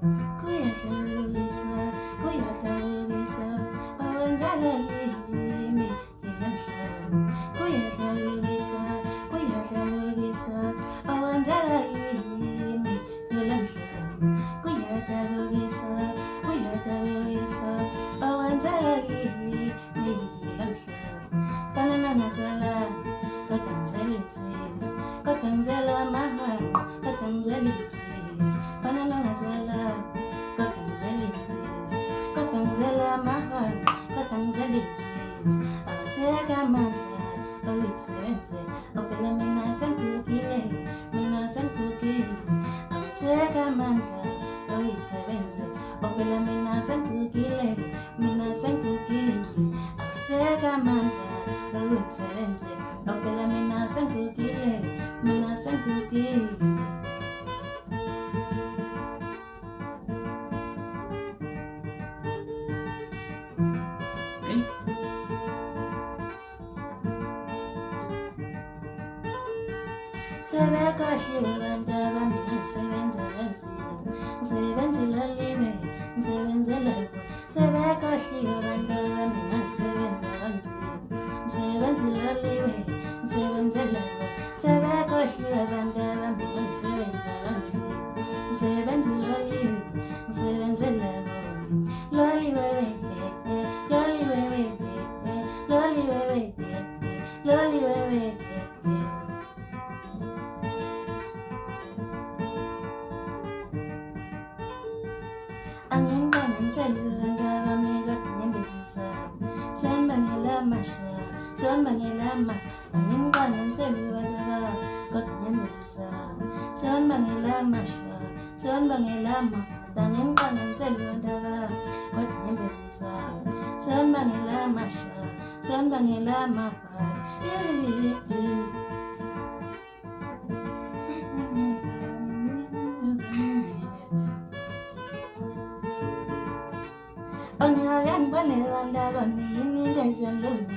Kuyadlalisa, kuyadlalisa, awenzela yimi nginamhlanje. Kuyadlalisa, kuyadlalisa, awenzela yimi nginamhlanje. Kuyadlalisa, kuyadlalisa, awenzela yimi nginamhlanje. Kana ngazala, kadangzela insizwa, kadangzela mahanga, kadangzela insizwa. Kana ngazala, kadangzela insizwa, kadangzela mahanga, kadangzela insizwa. Abaseka amandla, oyisebenze, ophela mina sengigugile, mina sengigugile. Abaseka amandla, oyisebenze, ophela mina sengigugile, mina sengigugile. Abaseka amandla, oyisebenze, ophela mina sengigugile, mina sengigugile. Sebekoshiwe abantu abamina ngisebenza kanzima, ngisebenzela libe, ngisebenzela bo. Sebekoshiwe abantu abamina ngisebenza kanzima, ngisebenzela libe, ngisebenzela bo. Sebekoshiwe abantu abamina ngisebenza kanzima, ngisebenzela libe, ngisebenzela bo. Loli wewe, loli wewe, loli wewe, loli wewe. Angin kanan saluran kami katanya besar, son bangela masya, son bangela ma. Angin kanan saluran katanya besar, son bangela masya, son bangela ma. Angin kanan saluran katanya besar, son bangela masya, son bangela ma. Yang paling wanda kami ini dasar lumih.